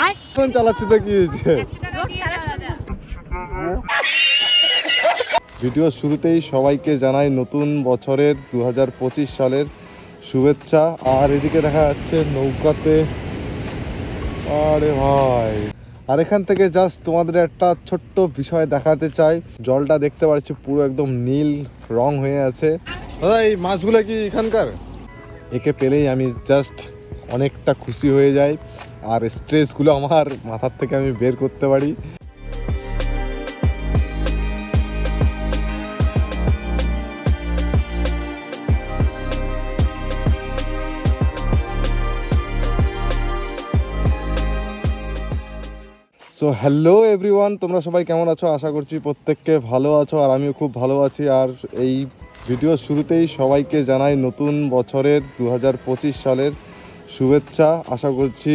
IPhone চালাচ্ছি তো কি হয়েছে? ভিডিও শুরুতেই সবাইকে জানাই নতুন বছরের 2025 সালের শুভেচ্ছা। আর এদিকে দেখা যাচ্ছে নৌকাতে, আরে ভাই। আর এখান থেকে জাস্ট তোমাদের একটা ছোট্ট বিষয় দেখাতে চাই। জলটা দেখতে পাচ্ছি পুরো একদম নীল রং হয়ে আছে। দাদা এই মাছগুলো কি এখানকার? একে পেলেই আমি জাস্ট অনেকটা খুশি হয়ে যাই, আর স্ট্রেসগুলো আমার মাথার থেকে আমি বের করতে পারি। সো হ্যালো এভরিওয়ান, তোমরা সবাই কেমন আছো? আশা করছি প্রত্যেককে ভালো আছো, আর আমিও খুব ভালো আছি। আর এই ভিডিওর শুরুতেই সবাইকে জানাই নতুন বছরের 2025 সালের শুভেচ্ছা। আশা করছি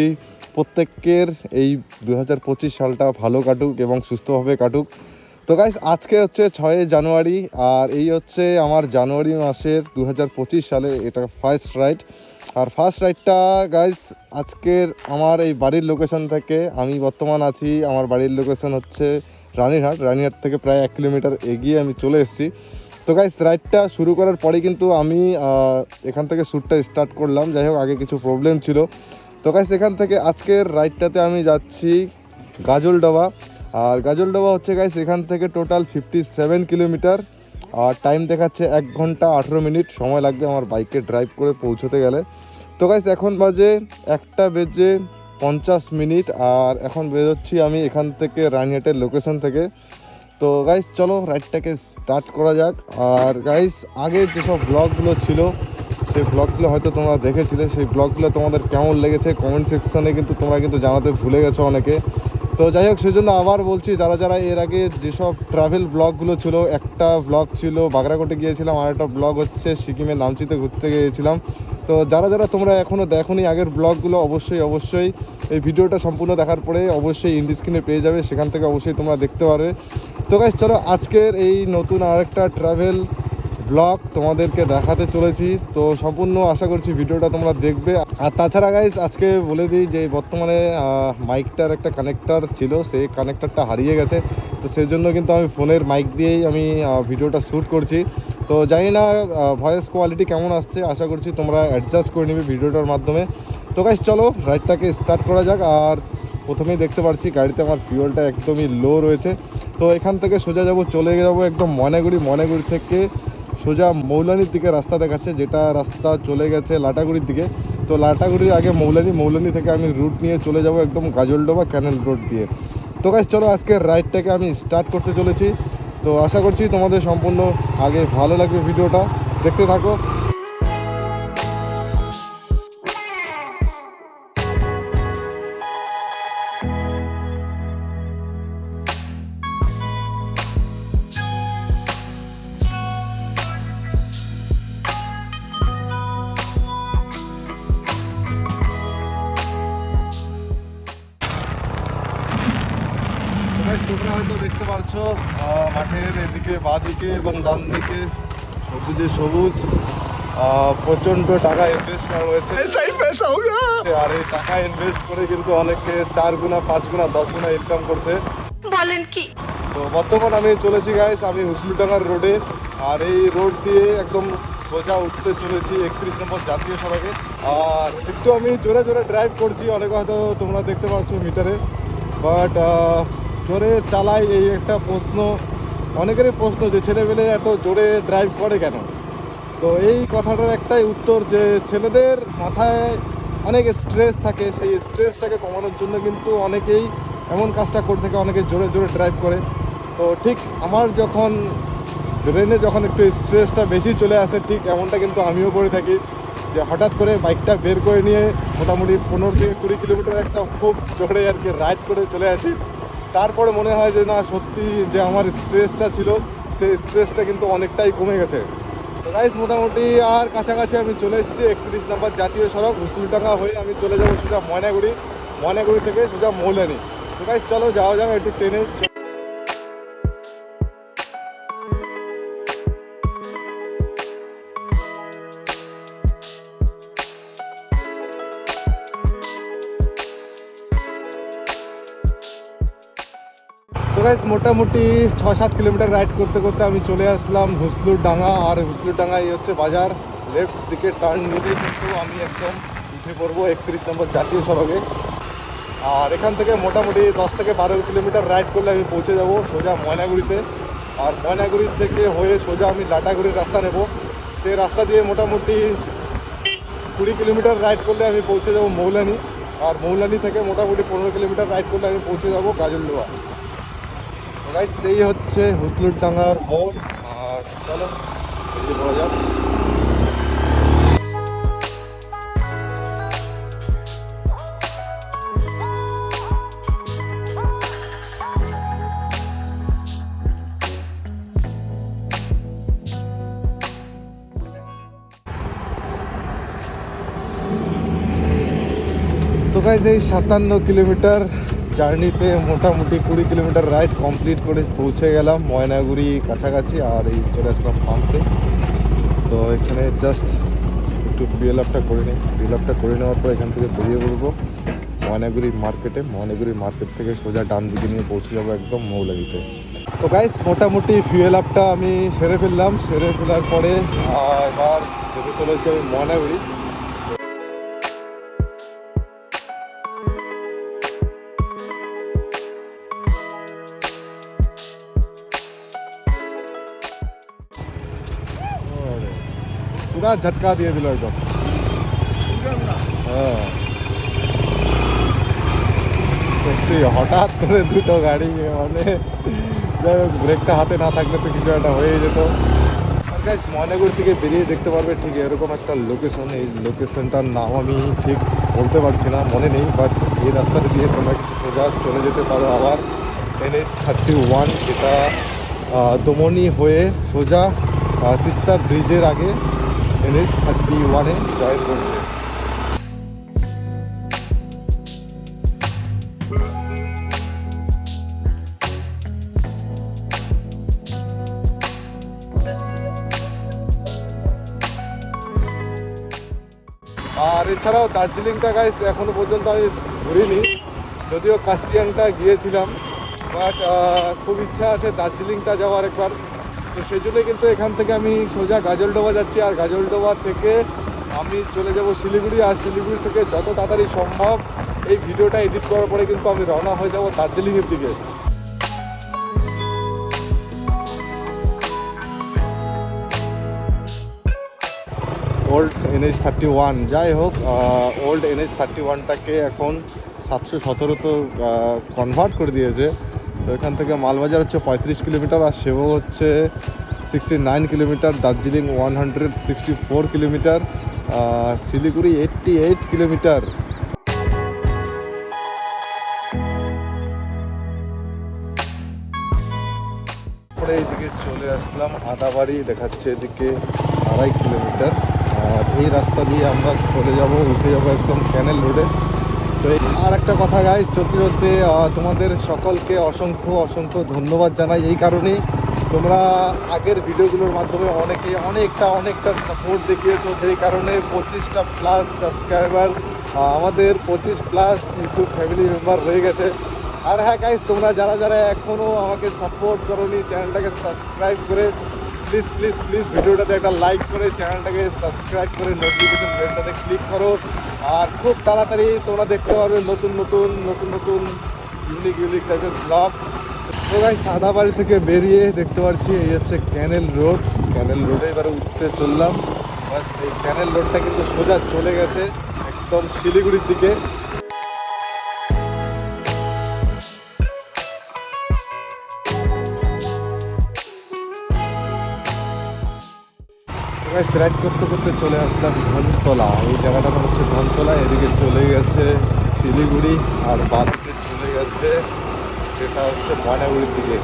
প্রত্যেকের এই 2025 সালটা ভালো কাটুক এবং সুস্থভাবে কাটুক। তো গাইস, আজকে হচ্ছে 6 জানুয়ারি, আর এই হচ্ছে আমার জানুয়ারি মাসের 2025 সালে এটা ফার্স্ট রাইড। আর ফার্স্ট রাইডটা গাইস আজকের আমার এই বাড়ির লোকেশন থেকে, আমি বর্তমান আছি, আমার বাড়ির লোকেশন হচ্ছে রানীহাট থেকে প্রায় 1 কিলোমিটার এগিয়ে আমি চলে এসেছি। তো গাইস রাইডটা শুরু করার পরে কিন্তু আমি এখান থেকে শ্যুটটা স্টার্ট করলাম। যাই হোক, আগে কিছু প্রবলেম ছিল। তো গাইস এখান থেকে আজকের রাইডটাতে আমি যাচ্ছি গাজলডোবা। আর গাজলডোবা হচ্ছে গাইস এখান থেকে টোটাল 57 কিলোমিটার, আর টাইম দেখাচ্ছে 1 ঘন্টা 18 মিনিট সময় লাগবে আমার বাইকে ড্রাইভ করে পৌঁছতে গেলে। তো গাইস এখন বাজে 1:50 মিনিট, আর এখন বেরোচ্ছি আমি এখান থেকে রানীহাটের লোকেশন থেকে। তো গাইস চলো রাইডটাকে স্টার্ট করা যাক। আর গাইস আগের যেসব ব্লগগুলো ছিল সেই ব্লগগুলো হয়তো তোমরা দেখেছিলে, সেই ব্লগগুলো তোমাদের কেমন লেগেছে কমেন্ট সেকশনে কিন্তু তোমরা কিন্তু জানাতে ভুলে গেছো অনেকে। তো যাই হোক, সেজন্য আবার বলছি, যারা যারা এর আগে যেসব ট্রাভেল ব্লগগুলো ছিল, একটা ব্লগ ছিল বাগরাকোটে গিয়েছিলাম, আর একটা ব্লগ হচ্ছে সিকিমের নামচিতে ঘুরতে গিয়েছিলাম। তো যারা যারা তোমরা এখনও দেখোনি আগের ব্লগগুলো, অবশ্যই এই ভিডিওটা সম্পূর্ণ দেখার পরে অবশ্যই ইন্ডি স্ক্রিনে পেয়ে যাবে, সেখান থেকে অবশ্যই তোমরা দেখতে পারবে। তো গাইস চলো আজকের এই নতুন আরেকটা ট্রাভেল ব্লগ তোমাদেরকে দেখাতে চলেছি। তো সম্পূর্ণ আশা করছি ভিডিওটা তোমরা দেখবে। আর তাছাড়া গাইস আজকে বলে দিই যে বর্তমানে মাইকটার একটা কানেক্টার ছিল, সেই কানেক্টারটা হারিয়ে গেছে। তো সেই জন্য কিন্তু আমি ফোনের মাইক দিয়েই আমি ভিডিওটা শ্যুট করছি। তো জানি না ভয়েস কোয়ালিটি কেমন আসছে, আশা করছি তোমরা অ্যাডজাস্ট করে নেবে ভিডিওটার মাধ্যমে। তো গাইস চলো রাইডটাকে স্টার্ট করা যাক। আর প্রথমেই দেখতে পাচ্ছি গাড়িতে আমার ফিউয়েলটা একদমই লো রয়েছে। তো এখান থেকে সোজা চলে যাবো একদম ময়নাগুড়ি থেকে সোজা মৌলানির দিকে রাস্তা দেখাচ্ছে, যেটা রাস্তা চলে গেছে লাটাগুড়ির দিকে। তো লাটাগুড়ির আগে মৌলানি থেকে আমি রুট নিয়ে চলে যাব একদম গাজলডোবা ক্যানেল রোড দিয়ে। তো গাইস চলো আজকের রাইডটাকে আমি স্টার্ট করতে চলেছি। তো আশা করছি তোমাদের সম্পূর্ণ আগে ভালো লাগবে, ভিডিওটা দেখতে থাকো। তোমরা হয়তো দেখতে পাচ্ছ মাঠের এদিকে বাঁ দিকে এবং ডান দিকে সবুজ প্রচণ্ড টাকা ইনভেস্ট করা হয়েছে। আর এই টাকা ইনভেস্ট করে কিন্তু অনেকে 4 গুণা 5 গুণা 10 গুণা ইনকাম করছে। বলেন কি? তো বর্তমান আমি চলেছি গাইস, আমি হুসলুডাঙ্গার রোডে। আর এই রোড দিয়ে একদম সোজা উঠতে চলেছি 31 নম্বর জাতীয় সড়কে। আর একটু আমি জোরে ড্রাইভ করছি, অনেক হয়তো তোমরা দেখতে পাচ্ছ মিটারে। বাট জোরে চালাই, এই একটা প্রশ্ন, অনেকেরই প্রশ্ন যে ছেলেমেলে এত জোরে ড্রাইভ করে কেন। তো এই কথাটার একটাই উত্তর, যে ছেলেদের মাথায় অনেক স্ট্রেস থাকে, সেই স্ট্রেসটাকে কমানোর জন্য কিন্তু অনেকেই এমন কাজটা করে থাকে, অনেকে জোরে ড্রাইভ করে। তো ঠিক আমার যখন ব্রেনে যখন একটু স্ট্রেসটা বেশি চলে আসে, ঠিক এমনটা কিন্তু আমিও করে থাকি, যে হঠাৎ করে বাইকটা বের করে নিয়ে মোটামুটি 15 থেকে 20 কিলোমিটার একটা খুব জোরে আর কি রাইড করে চলে আসি। তারপরে মনে হয় যে না, সত্যি যে আমার স্ট্রেসটা ছিল সেই স্ট্রেসটা কিন্তু অনেকটাই কমে গেছে। তো গাইস মোটামুটি আর কাছাকাছি আমি চলে এসেছি 31 নম্বর জাতীয় সড়ক। হুসলুডাঙ্গা হয়ে আমি চলে যাবো সোজা ময়নাগুড়ি থেকে সোজা মৌলানি। তো গাইস চলো যাওয়া যাক একটু ট্রেনে। গাইস মোটামুটি 6-7 কিলোমিটার রাইড করতে করতে আমি চলে আসলাম হুসলুর ডাঙ্গা। আর হুসলুর ডাঙ্গা এই হচ্ছে বাজার। লেফট দিকে টার্ন নিলে কিন্তু আমি একদম উঠে পড়বো 31 নম্বর জাতীয় সড়কে। আর এখান থেকে মোটামুটি 10 থেকে 12 কিলোমিটার রাইড করলে আমি পৌঁছে যাব সোজা ময়নাগুড়িতে। আর ময়নাগুড়ি থেকে হয়ে সোজা আমি লাটাগুড়ির রাস্তা নেব। সেই রাস্তা দিয়ে মোটামুটি 20 কিলোমিটার রাইড করলে আমি পৌঁছে যাব মৌলানি। আর মৌলানি থেকে মোটামুটি 15 কিলোমিটার রাইড করলে আমি পৌঁছে যাব গাজলডোবা। গাইস সেই হচ্ছে হুসলুর ডাঙ্গার মোড়। আর চলো বেরিয়ে পড়া যাক। তো গাইস এই 57 কিলোমিটার জার্নিতে মোটামুটি 20 কিলোমিটার রাইড কমপ্লিট করে পৌঁছে গেলাম ময়নাগুড়ি কাছাকাছি। আর এই চলে আসলাম পাম্পে। তো এখানে জাস্ট একটু ফুয়েল আপটা করে নিই। ফুয়েল আপটা করে নেওয়ার পর এখান থেকে বেরিয়ে পড়বো ময়নাগুড়ি মার্কেটে। ময়নাগুড়ি মার্কেট থেকে সোজা ডান দিকে নিয়ে পৌঁছে যাবো একদম মৌলানিতে। তো গাইস মোটামুটি ফুয়েল আপটা আমি সেরে ফেললাম। সেরে ফেলার পরে এবার যেতে চলেছে আমি ময়নাগুড়ি। পুরা ঝটকা দিয়ে দিল একদম। হ্যাঁ সত্যি হঠাৎ করে দুটো গাড়ি মানে যাই হোক ব্রেকটা হাতে না থাকলে তো কিছু একটা হয়ে যেত। আর গাইস ময়নাগুড়ি থেকে বেরিয়ে দেখতে পারবে ঠিক এরকম একটা লোকেশন। এই লোকেশনটার নাম আমি ঠিক বলতে পারছি না, মনে নেই। বাট এই রাস্তাটা দিয়ে তোমরা সোজা চলে যেতে পারো আবার NH-31, যেটা দমনি হয়ে সোজা তিস্তা ব্রিজের আগে NH-31-এ জয়েন করছে। আর এছাড়াও দার্জিলিংটা গাইস এখনো পর্যন্ত আমি ঘুরিনি, যদিও কাশিয়াংটা গিয়েছিলাম। বাট খুব ইচ্ছা আছে দার্জিলিংটা যাওয়ার একবার। তো সেই জন্যই কিন্তু এখান থেকে আমি সোজা গাজলডোবা যাচ্ছি। আর গাজলডোবা থেকে আমি চলে যাব শিলিগুড়ি। আর শিলিগুড়ি থেকে যত তাড়াতাড়ি সম্ভব এই ভিডিওটা এডিট করার পরে কিন্তু আমি রওনা হয়ে যাব দার্জিলিংয়ের দিকে। ওল্ড NH-31 যাই হোক, ওল্ড NH-31টাকে এখন 717 তো কনভার্ট করে দিয়েছে। তো এখান থেকে মালবাজার হচ্ছে 35 কিলোমিটার, আর সেও হচ্ছে 69 kilometre, Darjeeling 164 kilometre, Siliguri 88 kilometre. পরে এইদিকে চলে আসলাম আদাবাড়ি, দেখাচ্ছে এদিকে 2.5 কিলোমিটার। আর এই রাস্তা দিয়ে আমরা চলে যাব, উঠে যাব একদম ক্যানেল রোডে। তো আর একটা কথা গাইস, চলতে চলতে তোমাদের সকলকে অসংখ্য অসংখ্য ধন্যবাদ জানাই। এই কারণেই তোমরা আগের ভিডিওগুলোর মাধ্যমে অনেকটা সাপোর্ট দেখিয়েছো, যেই কারণে 25টা প্লাস সাবস্ক্রাইবার, আমাদের 25 প্লাস ইউটিউব ফ্যামিলি মেম্বার হয়ে গেছে। আর হ্যাঁ গাইস, তোমরা যারা যারা এখনও আমাকে সাপোর্ট করোনি, চ্যানেলটাকে সাবস্ক্রাইব করে প্লিজ প্লিজ প্লিজ ভিডিওটাতে একটা লাইক করে চ্যানেলটাকে সাবস্ক্রাইব করে নোটিফিকেশন বেলটাতে ক্লিক করো। আর খুব তাড়াতাড়ি তোমরা দেখতে পারবে নতুন ইউনিক টাইপের ব্লগ। তো গাইস আদাবাড়ি থেকে বেরিয়ে দেখতে পাচ্ছি এই হচ্ছে ক্যানেল রোড। ক্যানেল রোডে এবারে উঠতে চললাম। বাস এই ক্যানেল রোডটা কিন্তু সোজা চলে গেছে একদম শিলিগুড়ির দিকে। রাইড করতে করতে চলে আসলাম ধনতলা। এই জায়গাটা হচ্ছে ধনতলা, এদিকে চলে গেছে শিলিগুড়ি, আর বাদিকে চলে গেছে সেটা হচ্ছে ময়নাগুড়ির দিকে।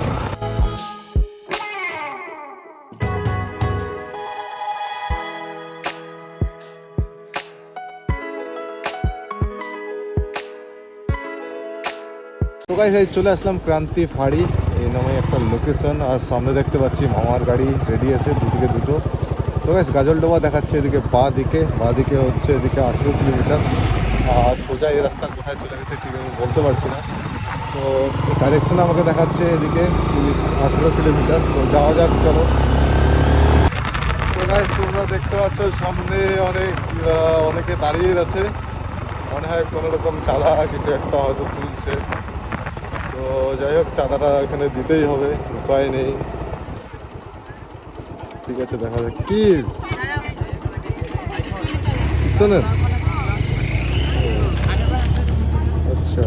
তো গাইস এই চলে আসলাম ক্রান্তি ফাঁড়ি এই নামে একটা লোকেশন। আর সামনে দেখতে পাচ্ছি মামার গাড়ি রেডি আছে, দুদিকে দুটো। তো গাইস গাজলডোবা দেখাচ্ছে এদিকে বাঁ দিকে হচ্ছে এদিকে 18 কিলোমিটার। আর সোজা এই রাস্তা কোথায় চলে গেছে ঠিক আমি বলতে পারছি না। তো ডাইরেকশন আমাকে দেখাচ্ছে এদিকে 18 কিলোমিটার। তো যাওয়া যাক, চলো। তো গাইস তোমরা দেখতে পাচ্ছ সামনে অনেকে দাঁড়িয়ে আছে, মনে হয় কোনো রকম চাঁদা কিছু একটা হয়তো তুলছে। তো যাই হোক, চাঁদাটা এখানে দিতেই হবে, উপায় নেই। ঠিক আছে, দেখা যাক কি শোনেন। আচ্ছা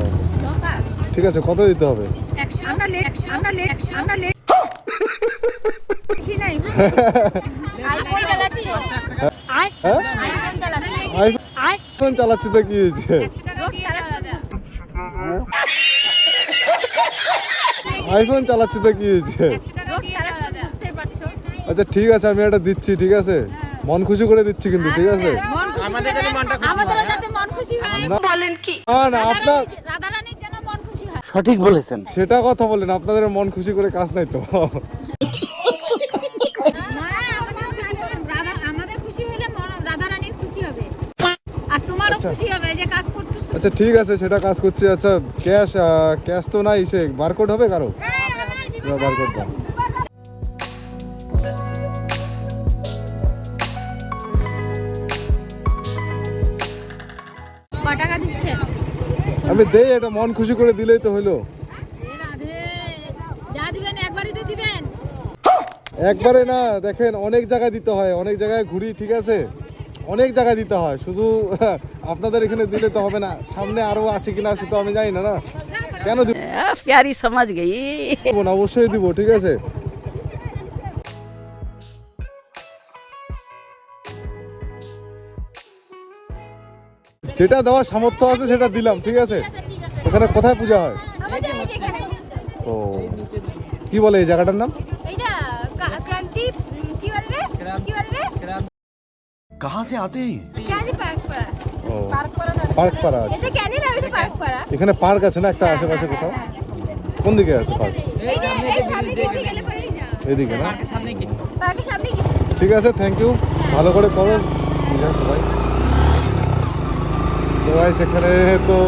ঠিক আছে, কত দিতে হবে? আইফোন চালাচ্ছি তো কি হয়েছে? আইফোন চালাচ্ছি তো কি হয়েছে? আচ্ছা ঠিক আছে, আমি এটা দিচ্ছি, ঠিক আছে, মন খুশি করে দিচ্ছি কিন্তু, ঠিক আছে? না আপনার সঠিক বলেছেন। সেটা কথা বলেন, আপনাদের মন খুশি করে কাজ নাই তো। আচ্ছা ঠিক আছে, সেটা কাজ করছি। আচ্ছা ক্যাশ তো নাই, সে বারকোড হবে কারো? বারকোড দাও। আমি দেই, এটা মন খুশি করে দিলেই তো হলো। একবারে না, দেখেন অনেক জায়গায় দিতে হয়, অনেক জায়গায় ঘুরি, ঠিক আছে, অনেক জায়গায় দিতে হয়, শুধু আপনাদের এখানে দিলে তো হবে না। সামনে আরো আছে কিনা সেটা আমি জানি না, না কেন দিব প্যারি সমাজ গই না, অবশ্যই দিব, ঠিক আছে। যেটা দেওয়ার সামর্থ্য আছে সেটা দিলাম, ঠিক আছে। ওখানে কোথায় পূজা হয়? তো কি বলে এই জায়গাটার নাম? कहाँ से आते हैं? পার্ক পাড়া আছে। এখানে পার্ক আছে না একটা আশেপাশে কোথাও? কোন দিকে আছে পার্ক? এদিকে না? ঠিক আছে, থ্যাংক ইউ, ভালো করে করো সবাই। তো গাইস এখানে তো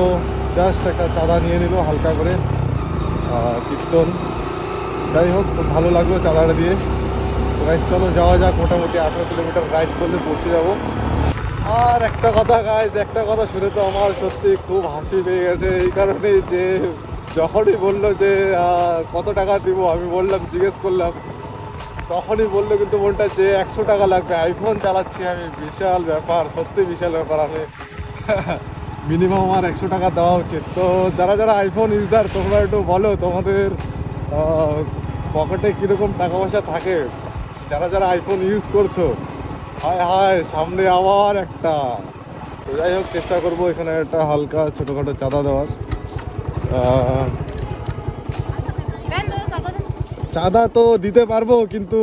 জাস্ট একটা চাঁদা নিয়ে নিল হালকা করে, কীর্তন। যাই হোক, খুব ভালো লাগলো চাঁদাটা দিয়ে। তো গাইস চলো যাওয়া যাক, মোটামুটি 18 কিলোমিটার রাইড করলে পৌঁছে যাবো। আর একটা কথা গাইস, একটা কথা শুনে তো আমার সত্যি খুব হাসি পেয়ে গেছে, এই কারণে যে যখনই বললো যে কত টাকা দিব, আমি বললাম, জিজ্ঞেস করলাম, তখনই বললো কিন্তু মনটা যে 100 টাকা লাগবে। আইফোন চালাচ্ছি আমি, বিশাল ব্যাপার, সত্যি বিশাল ব্যাপার। আমি মিনিমাম আমার 100 টাকা দেওয়া উচিত। তো যারা যারা আইফোন ইউজার, তোমরা একটু বলো তোমাদের পকেটে কীরকম টাকা পয়সা থাকে, যারা যারা আইফোন ইউজ করছো। হায় হায়, সামনে আবার একটা। তো যাই হোক, চেষ্টা করবো এখানে একটা হালকা ছোটোখাটো চাঁদা দেওয়ার। চাঁদা তো দিতে পারবো, কিন্তু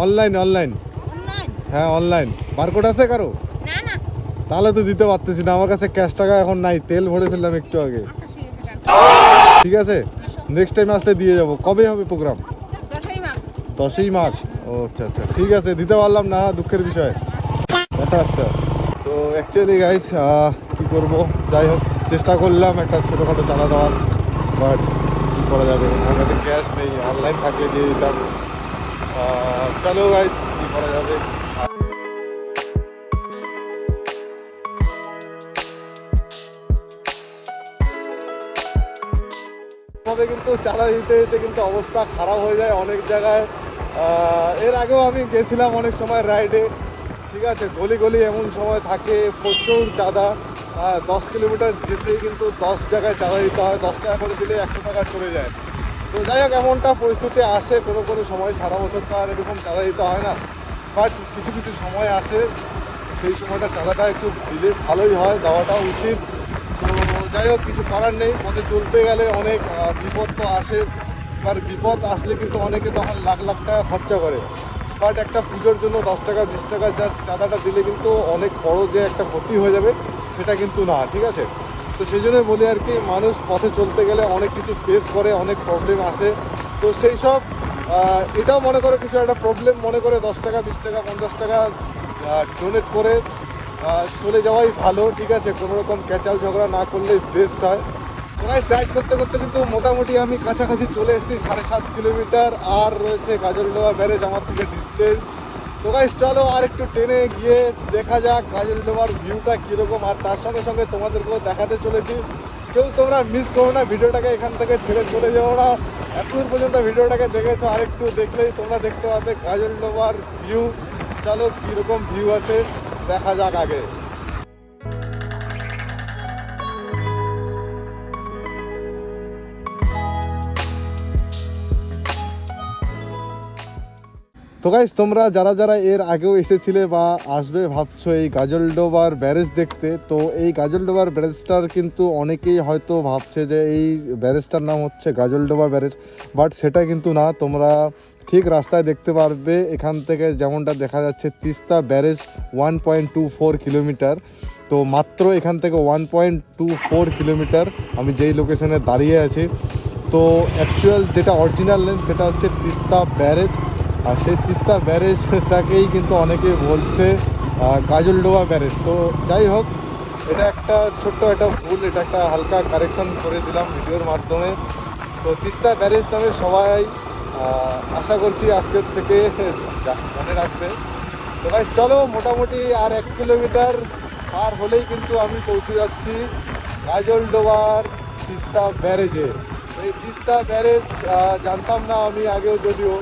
অনলাইন। হ্যাঁ অনলাইন। বারকোড আছে কারো? তাহলে তো দিতে পারতেছি না, আমার কাছে ক্যাশ টাকা এখন নাই, তেল ভরে ফেললাম একটু আগে। ঠিক আছে, নেক্সট টাইম আসলে দিয়ে যাবো। কবে হবে প্রোগ্রাম? 10ই মাঘ। ও আচ্ছা আচ্ছা, ঠিক আছে, দিতে পারলাম না, দুঃখের বিষয়। আচ্ছা, তো অ্যাকচুয়ালি গাইস কী করবো, যাই হোক চেষ্টা করলাম একটা ছোটোখাটো চাঁদা দেওয়ার, বাট কী করা যাবে, আমার কাছে ক্যাশ নেই, অনলাইন থাকলে দিয়ে দিতাম। চলো গাইস, কী করা যাবে। কিন্তু চাঁদা দিতে দিতে কিন্তু অবস্থা খারাপ হয়ে যায় অনেক জায়গায়। এর আগেও আমি গেছিলাম অনেক সময় রাইডে, ঠিক আছে, গলি গলি এমন সময় থাকে প্রচুর চাঁদা। 10 কিলোমিটার যেতেই কিন্তু 10 জায়গায় চাঁদা দিতে হয়, 10 টাকা করে দিলে 100 টাকা চলে যায়। তো যাই হোক, এমনটা পরিস্থিতি আসে কোনো কোনো সময়, সারা বছর তো আর এরকম চাঁদা দিতে হয় না, বাট কিছু কিছু সময় আসে, সেই সময়টা চাঁদাটা একটু দিলে ভালোই হয়, দেওয়াটাও উচিত। তো যাই হোক, কিছু করার নেই, পথে চলতে গেলে অনেক বিপদ তো আসে, আর বিপদ আসলে কিন্তু অনেকে তখন লাখ লাখ টাকা খরচা করে। বাট একটা পুজোর জন্য 10 টাকা 20 টাকা জাস্ট চাঁদাটা দিলে কিন্তু অনেক বড় যে একটা ক্ষতি হয়ে যাবে সেটা কিন্তু না, ঠিক আছে। তো সেই জন্যই বলি আর কি, মানুষ পথে চলতে গেলে অনেক কিছু ফেস করে, অনেক প্রবলেম আসে। তো সেই সব এটাও মনে করে কিছু একটা প্রবলেম মনে করে 10 টাকা 20 টাকা 50 টাকা ডোনেট করে চলে যাওয়াই ভালো, ঠিক আছে, কোনো রকম ক্যাচাল ঝগড়া না করলে বেস্ট হয়। রাইড করতে করতে কিন্তু মোটামুটি আমি কাছাকাছি চলে এসেছি 7.5 কিলোমিটার, আর রয়েছে গাজলডোবা ব্যারেজ আমার থেকে ডিস্টেন্স। তো গাইস চলো আর একটু ট্রেনে গিয়ে দেখা যাক গাজলডোবার ভিউটা কীরকম, আর তার সঙ্গে সঙ্গে তোমাদেরকেও দেখাতে চলেছি। কেউ তোমরা মিস করো না, ভিডিওটাকে এখান থেকে ছেড়ে চলে যাও না। এতদূর পর্যন্ত ভিডিওটাকে দেখেছো, আর একটু দেখলেই তোমরা দেখতে পাবে গাজলডোবার ভিউ। চলো কীরকম ভিউ আছে দেখা যাক আগে। তো গাইস তোমরা যারা যারা এর আগেও এসেছিলে বা আসবে ভাবছো এই গাজলডোবার ব্যারেজ দেখতে, তো এই গাজলডোবার ব্যারেজটার কিন্তু অনেকেই হয়তো ভাবছে যে এই ব্যারেজটার নাম হচ্ছে গাজলডোবা ব্যারেজ, বাট সেটা কিন্তু না। তোমরা ঠিক রাস্তায় দেখতে পারবে এখান থেকে যেমনটা দেখা যাচ্ছে তিস্তা ব্যারেজ 1.24 কিলোমিটার। তো মাত্র এখান থেকে 1.24 কিলোমিটার আমি যেই লোকেশনে দাঁড়িয়ে আছি। তো অ্যাকচুয়াল যেটা অরিজিনাল নেম সেটা হচ্ছে তিস্তা ব্যারেজ, আর সেই তিস্তা ব্যারেজটাকেই কিন্তু অনেকে বলছে গাজলডোবা ব্যারেজ। তো যাই হোক, এটা একটা ছোট্ট একটা ভুল, এটা একটা হালকা কারেকশন করে দিলাম ভিডিওর মাধ্যমে। তো তিস্তা ব্যারেজ নামে সবাই আশা করছি আজকের থেকে মনে রাখবে। তো গাইস চলো মোটামুটি আর 1 কিলোমিটার পার হলেই কিন্তু আমি পৌঁছে যাচ্ছি গাজলডোবার তিস্তা ব্যারেজে। এই তিস্তা ব্যারেজ জানতাম না আমি আগেও, যদিও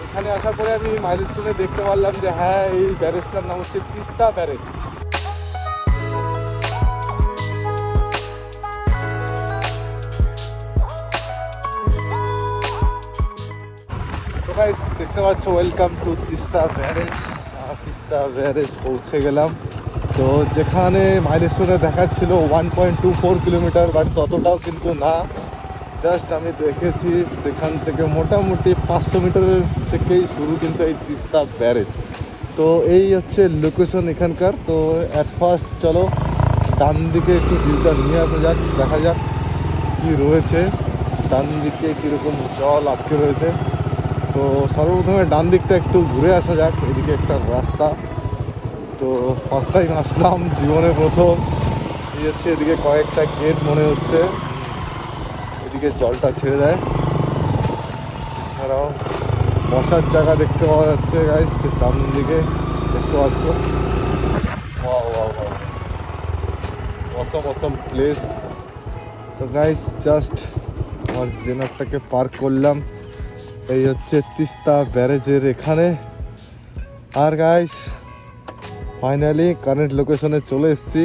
এখানে আসার পরে আমি মাইলস্টোনে দেখতে পারলাম যে হ্যাঁ এই ব্যারেজটার নাম হচ্ছে তিস্তা ব্যারেজ। তো গাইস দেখতে পাচ্ছ welcome to Teesta barrage. Teesta barrage পৌঁছে গেলাম। তো যেখানে মাইলস্টোনে দেখাচ্ছিল 1.24 কিলোমিটার, বাট ততটাও কিন্তু না। জাস্ট আমি দেখেছি সেখান থেকে মোটামুটি 500 মিটারের থেকেই শুরু কিন্তু এই তিস্তা ব্যারেজ। তো এই হচ্ছে লোকেশন এখানকার। তো অ্যাট ফার্স্ট চলো ডান দিকে একটু ভিউটা নিয়ে আসা যাক, দেখা যাক কি রয়েছে ডান দিকে, কীরকম জল আটকে রয়েছে। তো সর্বপ্রথমে ডান দিকটা একটু ঘুরে আসা যাক, এদিকে একটা রাস্তা। তো ফার্স্ট টাইম আসলাম জীবনে প্রথম। এই হচ্ছে এদিকে কয়েকটা গেট মনে হচ্ছে, এদিকে জলটা ছেড়ে দেয়। এছাড়াও বসার জায়গা দেখতে পাওয়া যাচ্ছে গাইস, ডান দিকে দেখতে পাচ্ছ। অসম প্লেস। তো গাইস জাস্ট আমার জেনারটাকে পার্ক করলাম, এই হচ্ছে তিস্তা ব্যারেজের এখানে। আর গাইস ফাইনালি কারেন্ট লোকেশনে চলে এসেছি।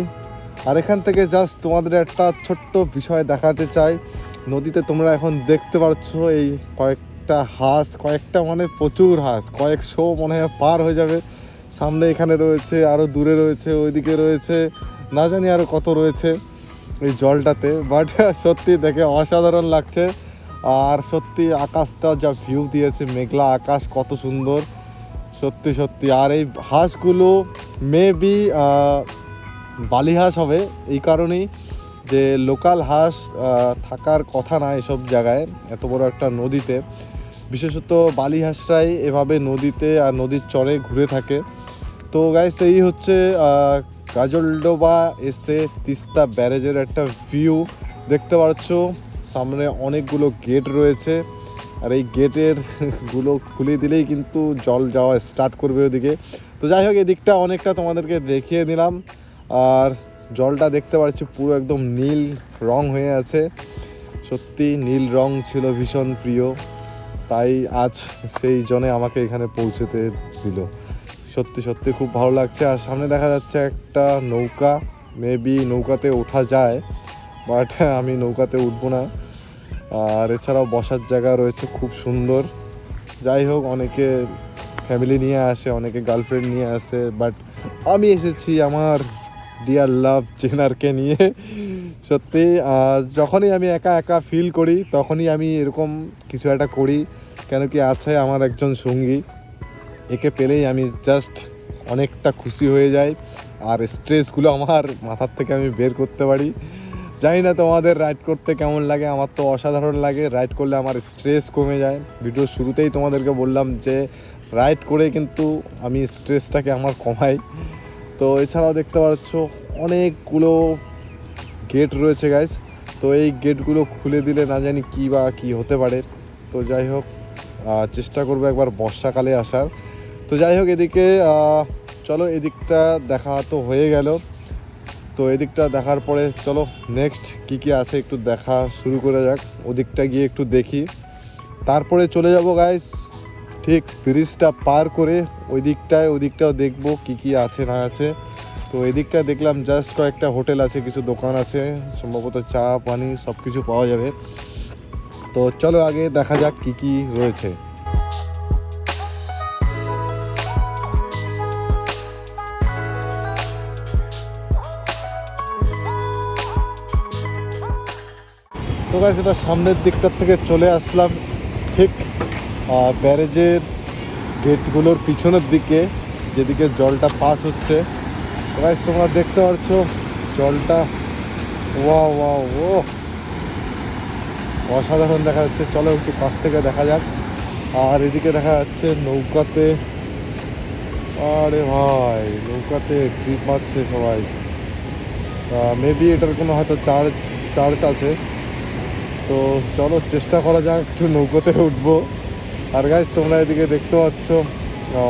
আর এখান থেকে জাস্ট তোমাদের একটা ছোট্ট বিষয় দেখাতে চাই। নদীতে তোমরা এখন দেখতে পাচ্ছ এই কয়েকটা হাঁস, কয়েকটা মানে প্রচুর হাঁস, কয়েকশো মনে হয় পার হয়ে যাবে। সামনে এখানে রয়েছে, আরও দূরে রয়েছে, ওইদিকে রয়েছে, না জানি আরও কত রয়েছে এই জলটাতে। বাট সত্যি দেখে অসাধারণ লাগছে। আর সত্যি আকাশটা যা ভিউ দিয়েছে, মেঘলা আকাশ, কত সুন্দর সত্যি সত্যি। আর এই হাঁসগুলো মেবি বালি হাঁস হবে, এই কারণেই যে লোকাল হাঁস থাকার কথা না এসব জায়গায়, এত বড় একটা নদীতে। বিশেষত বালি হাঁসরাই এভাবে নদীতে আর নদীর চরে ঘুরে থাকে। তো গাইস এই হচ্ছে গাজলডোবা এসে তিস্তা ব্যারেজের একটা ভিউ দেখতে পাচ্ছ। সামনে অনেকগুলো গেট রয়েছে, আর এই গেটের গুলো খুলে দিলেই কিন্তু জল যাওয়া স্টার্ট করবে ওদিকে। তো যাই হোক, এদিকটা অনেকটা তোমাদেরকে দেখিয়ে দিলাম। আর জলটা দেখতে পাচ্ছি পুরো একদম নীল রং হয়ে আছে। সত্যি নীল রং ছিল ভীষণ প্রিয়, তাই আজ সেই জনে আমাকে এখানে পৌঁছতে দিল। সত্যি সত্যি খুব ভালো লাগছে। আর সামনে দেখা যাচ্ছে একটা নৌকা, মেবি নৌকাতে ওঠা যায়, বাট আমি নৌকাতে উঠবো না। আর এছাড়াও বসার জায়গা রয়েছে খুব সুন্দর। যাই হোক, অনেকে ফ্যামিলি নিয়ে আসে, অনেকে গার্লফ্রেন্ড নিয়ে আসে, বাট আমি এসেছি আমার ডিয়ার লাভ চেনারকে নিয়ে। সত্যি যখনই আমি একা একা ফিল করি তখনই আমি এরকম কিছু একটা করি, কেন কি আছে আমার একজন সঙ্গী, একে পেলেই আমি জাস্ট অনেকটা খুশি হয়ে যাই। আর স্ট্রেসগুলো আমার মাথার থেকে আমি বের করতে পারি। জানি না তোমাদের রাইড করতে কেমন লাগে, আমার তো অসাধারণ লাগে। রাইড করলে আমার স্ট্রেস কমে যায়। ভিডিওর শুরুতেই তোমাদেরকে বললাম যে রাইড করে কিন্তু আমি স্ট্রেসটাকে আমার কমাই। তো এছাড়াও দেখতে পাচ্ছ অনেকগুলো গেট রয়েছে গাইস। তো এই গেটগুলো খুলে দিলে না জানি কী বা কী হতে পারে। তো যাই হোক চেষ্টা করবো একবার বর্ষাকালে আসার। তো যাই হোক এদিকে চলো এদিকটা দেখা তো হয়ে গেল। তো এদিকটা দেখার পরে চলো নেক্সট কী আছে একটু দেখা শুরু করে যাক, ওদিকটা গিয়ে একটু দেখি, তারপরে চলে যাব গাইস ঠিক ব্রিজটা পার করে ওদিকটাও দেখবো কী আছে না আছে। তো এদিকটা দেখলাম জাস্ট কয়েকটা হোটেল আছে, কিছু দোকান আছে, সম্ভবত চা পানি সব কিছু পাওয়া যাবে। তো চলো আগে দেখা যাক কী রয়েছে। তো গাইস এটা সামনের দিকটার থেকে চলে আসলাম ঠিক ব্যারেজের গেটগুলোর পিছনের দিকে, যেদিকে জলটা পাস হচ্ছে। তো গাইস তোমরা দেখতে পাচ্ছ জলটা, ওয়াও ওয়াও ও অসাধারণ দেখা যাচ্ছে। চলো একটু কাছ থেকে দেখা যাক। আর এদিকে দেখা যাচ্ছে নৌকাতে, আরে ভাই নৌকাতে ট্রিপ মারছে সবাই। মেবি এটার কোনো হয়তো চার্জ আছে। তো চলো চেষ্টা করা যাক একটু নৌকোতে উঠবো। আর গাইস তোমরা এদিকে দেখতে পাচ্ছ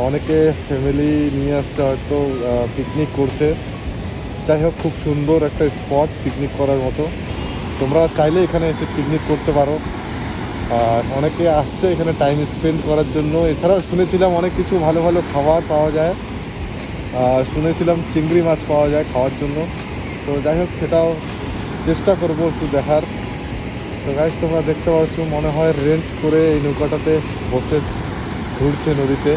অনেকে ফ্যামিলি নিয়ে আসছে, হয়তো পিকনিক করছে। যাই হোক খুব সুন্দর একটা স্পট পিকনিক করার মতো, তোমরা চাইলে এখানে এসে পিকনিক করতে পারো। আর অনেকে আসছে এখানে টাইম স্পেন্ড করার জন্য। এছাড়াও শুনেছিলাম অনেক কিছু ভালো ভালো খাবার পাওয়া যায়, শুনেছিলাম চিংড়ি মাছ পাওয়া যায় খাওয়ার জন্য। তো যাই হোক সেটাও চেষ্টা করবো একটু দেখার। তো গাইস তোমরা দেখতে পাচ্ছ মনে হয় রেন্ট করে এই নৌকাটাতে বসে ঘুরছে নদীতে।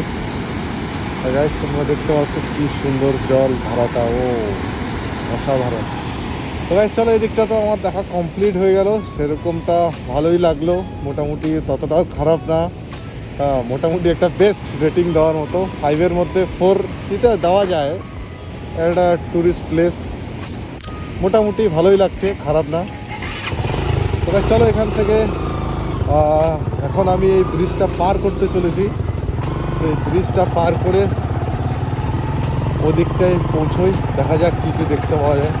গাইস তোমরা দেখতে পাচ্ছ কি সুন্দর জল ধারাটা, ও অসাধারণ। তো গাইস চলো এই দিকটা তো আমার দেখা কমপ্লিট হয়ে গেল, সেরকমটা ভালোই লাগলো, মোটামুটি ততটাও খারাপ না। মোটামুটি একটা বেস্ট রেটিং দেওয়ার মতো, 5-এর মধ্যে 4 দিতে দেওয়া যায়। একটা ট্যুরিস্ট প্লেস মোটামুটি ভালোই লাগছে, খারাপ না। তবে চলো এখান থেকে এখন আমি এই ব্রিজটা পার করতে চলেছি। এই ব্রিজটা পার করে ওদিকটায় পৌঁছোই, দেখা যাক কী কী দেখতে পাওয়া যায়।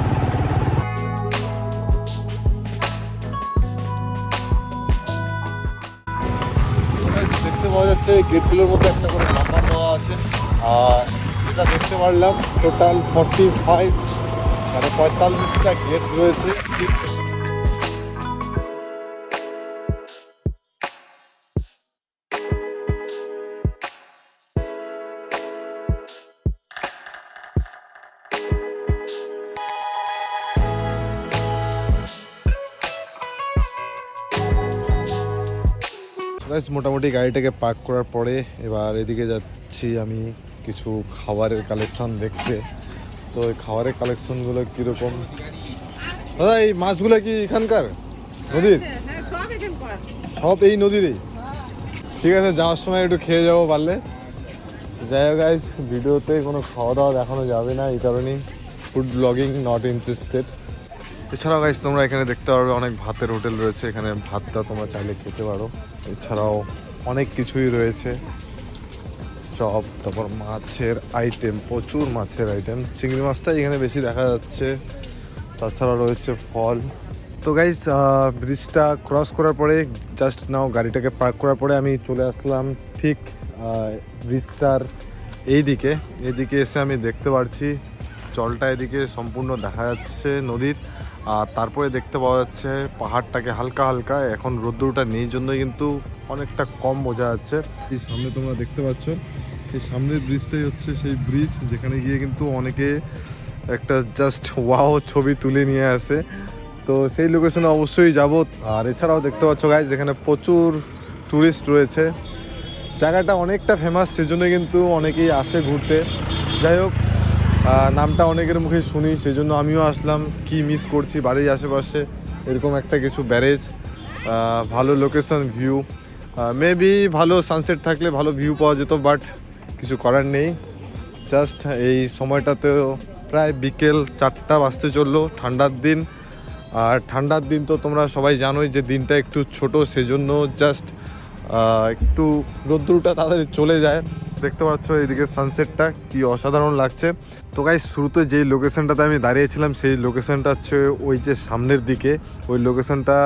দেখতে পাওয়া যাচ্ছে এই গেটগুলোর মধ্যে একটা করে নাম্বার দেওয়া আছে। আর যেটা দেখতে পারলাম টোটাল 45 মানে 45টা গেট রয়েছে। মোটামুটি গাড়িটাকে পার্ক করার পরে এবার এদিকে যাচ্ছি আমি কিছু খাবারের কালেকশন দেখতে। তো এই খাবারের কালেকশনগুলো কীরকম? দাদা এই মাছগুলো কি এখানকার নদীর? সব এই নদীরই? ঠিক আছে যাওয়ার সময় একটু খেয়ে যাবো পারলে। যাই হোক গাইস ভিডিওতে কোনো খাওয়া দাওয়া দেখানো যাবে না, এই কারণেই ফুড ব্লগিং নট ইন্টারেস্টেড। এছাড়াও গাইস তোমরা এখানে দেখতে পারবে অনেক ভাতের হোটেল রয়েছে, এখানে ভাতটা তোমরা চাইলে খেতে পারো। এছাড়াও অনেক কিছুই রয়েছে, চপ, তারপর মাছের আইটেম, প্রচুর মাছের আইটেম। চিংড়ি মাছটাই এখানে বেশি দেখা যাচ্ছে, তাছাড়া রয়েছে ফল। তো গাইস ব্রিজটা ক্রস করার পরে জাস্ট নাও গাড়িটাকে পার্ক করার পরে আমি চলে আসলাম ঠিক ব্রিজটার এইদিকে এসে আমি দেখতে পাচ্ছি জলটা এদিকে সম্পূর্ণ দেখা যাচ্ছে নদীর। আর তারপরে দেখতে পাওয়া যাচ্ছে পাহাড়টাকে হালকা হালকা, এখন রোদ্দুরটা নেই জন্য কিন্তু অনেকটা কম বোঝা যাচ্ছে। এই সামনে তোমরা দেখতে পাচ্ছ এই সামনের ব্রিজটাই হচ্ছে সেই ব্রিজ যেখানে গিয়ে কিন্তু অনেকে একটা জাস্ট ওয়াও ছবি তুলে নিয়ে আসে। তো সেই লোকেশনে অবশ্যই যাব। আর এছাড়াও দেখতে পাচ্ছ গাইজ যেখানে প্রচুর টুরিস্ট রয়েছে, জায়গাটা অনেকটা ফেমাস, সেজন্য কিন্তু অনেকেই আসে ঘুরতে। যাই হোক নামটা অনেকের মুখে শুনি, সেই জন্য আমিও আসলাম। কি মিস করছি বাড়ির আশেপাশে এরকম একটা কিছু ব্যারেজ, ভালো লোকেশন, ভিউ, মেবি ভালো সানসেট থাকলে ভালো ভিউ পাওয়া যেত, বাট কিছু করার নেই। জাস্ট এই সময়টাতেও প্রায় বিকেল 4টা বাজতে চললো, ঠান্ডার দিন। আর ঠান্ডার দিন তো তোমরা সবাই জানোই যে দিনটা একটু ছোট, সেজন্য জাস্ট একটু রোদ্দুরটা তাড়াতাড়ি চলে যায়। দেখতে পাচ্ছ এদিকে সানসেটটা কি অসাধারণ লাগছে। তো গাইস শুরুতে যেই লোকেশনটাতে আমি দাঁড়িয়েছিলাম সেই লোকেশনটা হচ্ছে ওই যে সামনের দিকে, ওই লোকেশনটা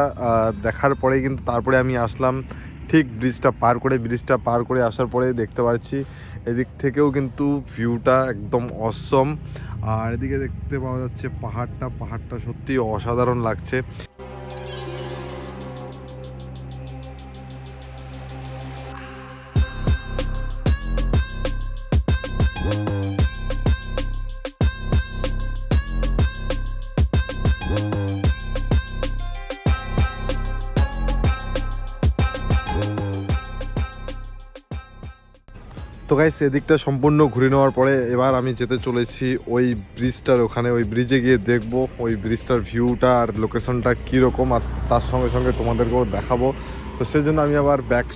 দেখার পরে কিন্তু তারপরে আমি আসলাম ঠিক ব্রিজটা পার করে আসার পরে দেখতে পাচ্ছি এদিক থেকেও কিন্তু ভিউটা একদম অসম। আর এদিকে দেখতে পাওয়া যাচ্ছে পাহাড়টা সত্যি অসাধারণ লাগছে। তো গাইস এদিকটা সম্পূর্ণ ঘুরে নেওয়ার পরে এবার আমি যেতে চলেছি ওই ব্রিজটার ওখানে, ওই ব্রিজে গিয়ে দেখবো ওই ব্রিজটার ভিউটা আর লোকেশনটা কীরকম, আর তার সঙ্গে সঙ্গে তোমাদেরকেও দেখাবো। তো সেই জন্য আমি আবার ব্যাক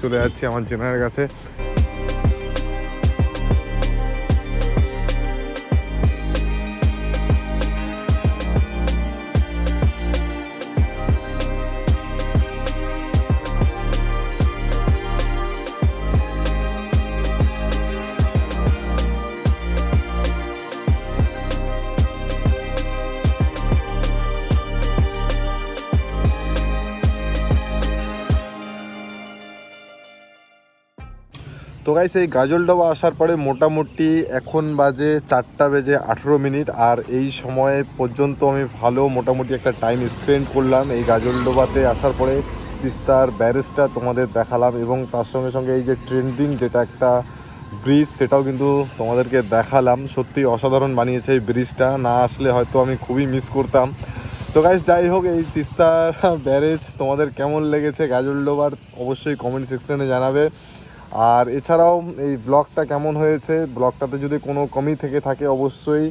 চলে যাচ্ছি আমার জেনারের কাছে। তো গাইস এই গাজলডোবা আসার পরে মোটামুটি এখন বাজে 4:18, আর এই সময় পর্যন্ত আমি ভালো মোটামুটি একটা টাইম স্পেন্ড করলাম এই গাজলডোবাতে আসার পরে। তিস্তার ব্যারেজটা তোমাদের দেখালাম এবং তার সঙ্গে সঙ্গে এই যে ট্রেন্ডিং যেটা একটা ব্রিজ সেটাও কিন্তু তোমাদেরকে দেখালাম। সত্যি অসাধারণ বানিয়েছে এই ব্রিজটা, না আসলে হয়তো আমি খুবই মিস করতাম। তো গাইস যাই হোক, এই তিস্তার ব্যারেজ তোমাদের কেমন লেগেছে গাজলডোবার অবশ্যই কমেন্ট সেকশনে জানাবে। আর এছাড়াও এই ব্লগটা কেমন হয়েছে, ব্লগটাতে যদি কোনো কমি থেকে থাকে অবশ্যই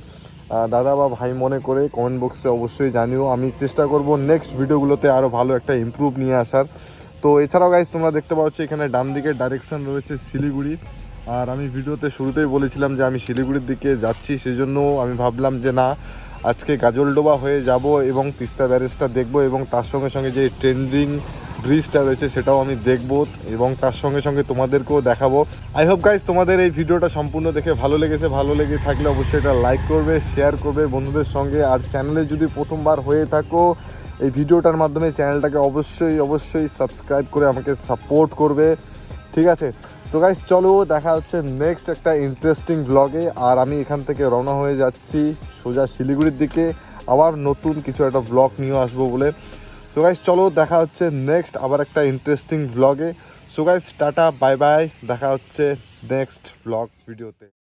দাদা বা ভাই মনে করে কমেন্ট বক্সে অবশ্যই জানিও। আমি চেষ্টা করব নেক্সট ভিডিওগুলোতে আরও ভালো একটা ইমপ্রুভ নিয়ে আসার। তো এছাড়াও গাইস তোমরা দেখতে পাচ্ছ এখানে ডান দিকের ডাইরেকশন রয়েছে শিলিগুড়ি, আর আমি ভিডিওতে শুরুতেই বলেছিলাম যে আমি শিলিগুড়ির দিকে যাচ্ছি, সেই জন্য আমি ভাবলাম যে না আজকে গাজলডোবা হয়ে যাব এবং তিস্তা ব্যারেজটা দেখব এবং তার সঙ্গে সঙ্গে যে ট্রেন্ডিং ব্রিজটা রয়েছে সেটাও আমি দেখব এবং তার সঙ্গে সঙ্গে তোমাদেরকেও দেখাবো। আই হোপ গাইস তোমাদের এই ভিডিওটা সম্পূর্ণ দেখে ভালো লেগে থাকলে অবশ্যই এটা লাইক করবে, শেয়ার করবে বন্ধুদের সঙ্গে। আর চ্যানেলে যদি প্রথমবার হয়ে থাকো এই ভিডিওটার মাধ্যমে চ্যানেলটাকে অবশ্যই সাবস্ক্রাইব করে আমাকে সাপোর্ট করবে, ঠিক আছে? তো গাইস চলো দেখা হচ্ছে নেক্সট একটা ইন্টারেস্টিং ব্লগে। আর আমি এখান থেকে রওনা হয়ে যাচ্ছি সোজা শিলিগুড়ির দিকে, আবার নতুন কিছু একটা ব্লগ নিয়ে আসবো বলে। সো গাইস চলো দেখা হচ্ছে নেক্সট আবার একটা ইন্টারেস্টিং ব্লগে। So guys tata bye bye, দেখা হচ্ছে নেক্সট ব্লগ ভিডিওতে।